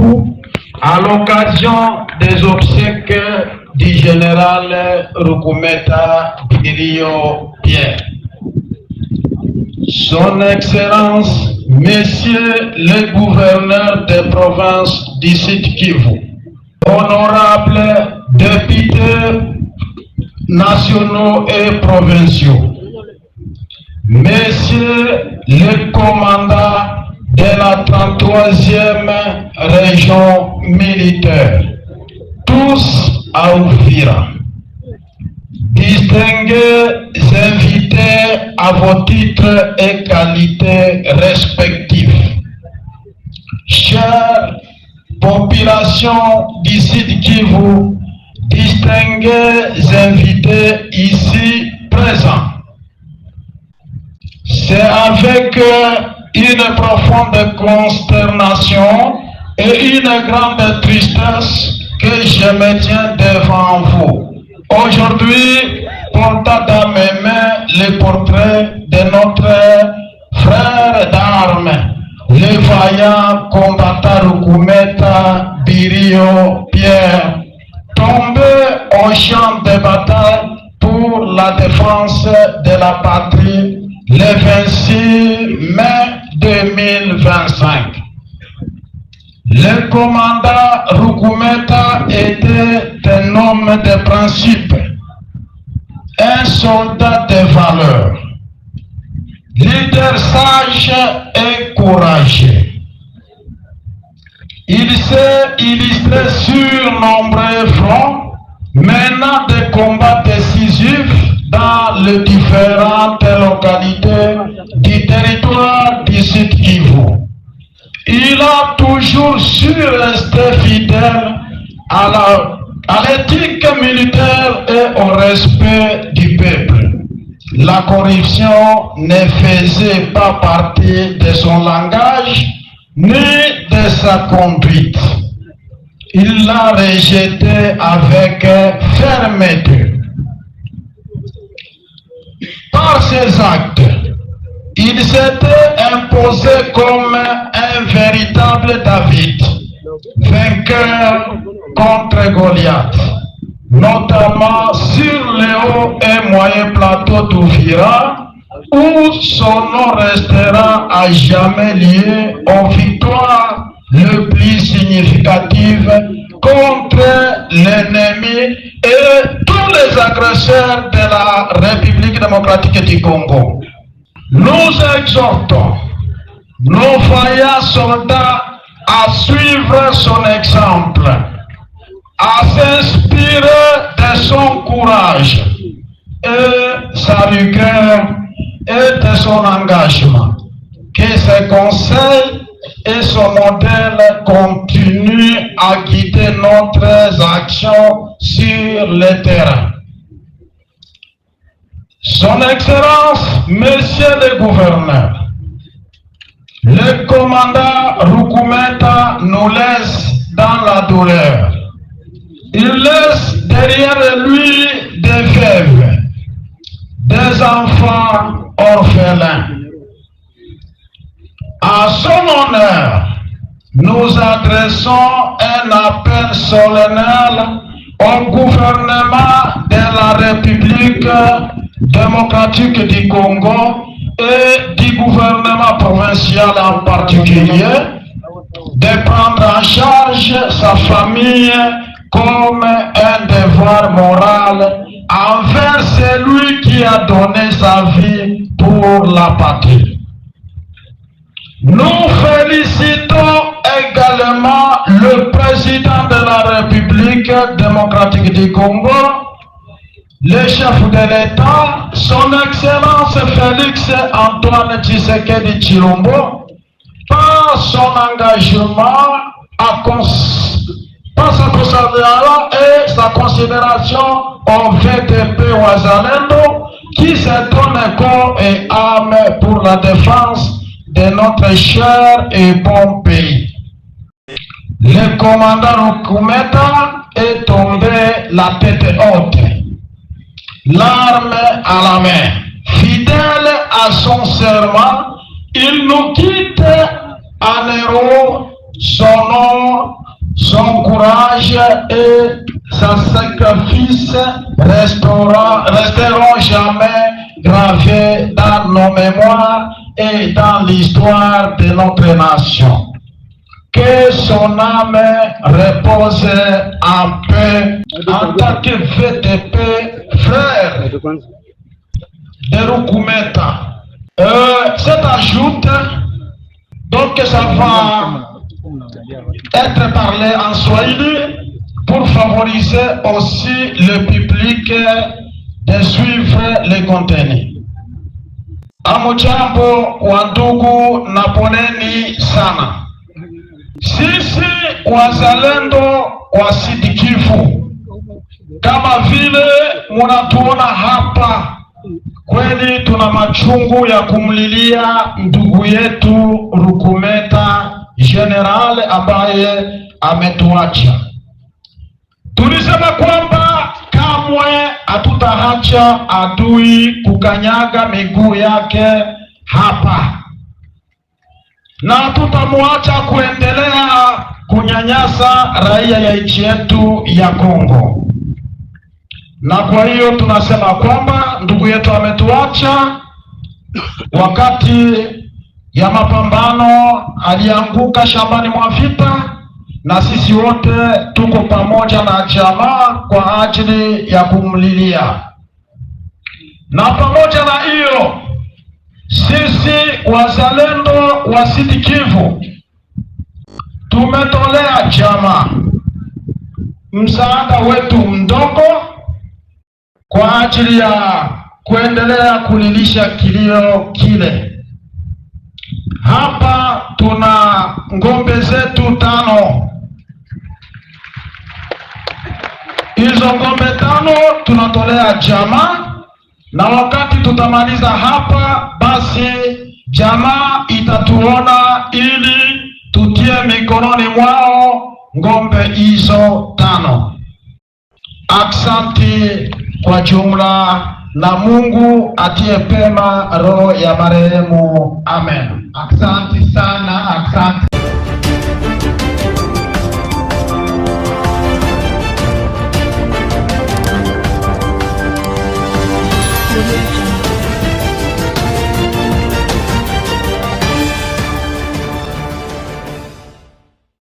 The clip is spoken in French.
Kivu à l'occasion des obsèques du général Rukumeta Birio Pierre. Son Excellence, Messieurs les gouverneurs des provinces du Sud Kivu, honorables députés nationaux et provinciaux, Messieurs les commandants de la 33e région militaire, tous à Uvira, distingués invités à vos titres et qualités respectifs, chère population du Sud Kivu, distingués invités ici présents, c'est avec une profonde consternation et une grande tristesse que je me tiens devant vous. Aujourd'hui, portant dans mes mains le portrait de notre frère d'armes, le vaillant combattant Rukumeta Birio Pierre, tombé au champ de bataille pour la défense de la patrie le 26 mai 2025. Le commandant Rukumeta était un homme de principe, un soldat de valeur, leader sage et courageux. Il s'est illustré sur nombreux fronts, menant des combats décisifs dans les différentes localités du territoire du Sud Kivu. Il a toujours su rester fidèle à l'éthique militaire et au respect du peuple. La corruption ne faisait pas partie de son langage ni de sa conduite. Il l'a rejeté avec fermeté. Par ses actes, il s'était imposé comme un véritable David, vainqueur contre Goliath, notamment sur les hauts et moyens plateaux d'Uvira, où son nom restera à jamais lié aux victoires les plus significatives contre l'ennemi et tous les agresseurs de la République démocratique du Congo. Nous exhortons nos vaillants soldats à suivre son exemple, à s'inspirer de son courage et sa rigueur et de son engagement. Que ses conseils et son modèle continuent à guider notre action sur le terrain. Son Excellence, Messieurs les gouverneurs, le commandant Rukumeta nous laisse dans la douleur. Il laisse derrière lui des veuves, des enfants orphelins. À son honneur, nous adressons un appel solennel au gouvernement de la République démocratique du Congo et du gouvernement provincial en particulier de prendre en charge sa famille comme un devoir moral envers celui qui a donné sa vie pour la patrie. Nous félicitons également le président de la République démocratique du Congo, le chef de l'État, son Excellence Félix Antoine Tshisekedi Tshilombo, par son engagement par sa persévérance et sa considération au VDP Wazalendo qui se donne corps et âme pour la défense de notre cher et bon pays. Le commandant Rukumeta est tombé la tête haute, l'arme à la main. Fidèle à son serment, il nous quitte en héros. Son nom et sa sacrifice resteront jamais gravés dans nos mémoires et dans l'histoire de notre nation. Que son âme repose en paix en tant que VTP, frère de Rukumeta. Cette ajoute, donc ça va être parlé en Swahili pour favoriser aussi le public de suivre les contenus. Amujambo wa ndugu na poneni sana. Sisi wazalendo wa Sud Kivu, kama vile munatuona hapa, kweli tuna machungu ya kumlilia ndugu yetu Rukumeta General ambaye ametuacha. Tulisema kwamba kamwe hatutaacha adui kukanyaga miguu yake hapa, na tutamwacha kuendelea kunyanyasa raia ya nchi yetu ya Kongo. Na kwa hiyo tunasema kwamba ndugu yetu ametuacha wakati ya mapambano, alianguka shambani mwa vita, na sisi wote tuko pamoja na jamaa kwa ajili ya kumlilia. Na pamoja na hiyo, sisi wazalendo wa Sud Kivu tumetolea jamaa msaada wetu mdogo kwa ajili ya kuendelea kulilisha kilio kile. Hapa tuna ngombe zetu 5. Hizo ngombe 5 tunatolea jamaa, na wakati tutamaliza hapa, basi jamaa itatuona ili tutie mikononi mwao ngombe hizo 5. Aksanti kwa jumla, na Mungu atie pema roho ya marehemu. Amen. Aksanti sana, aksanti.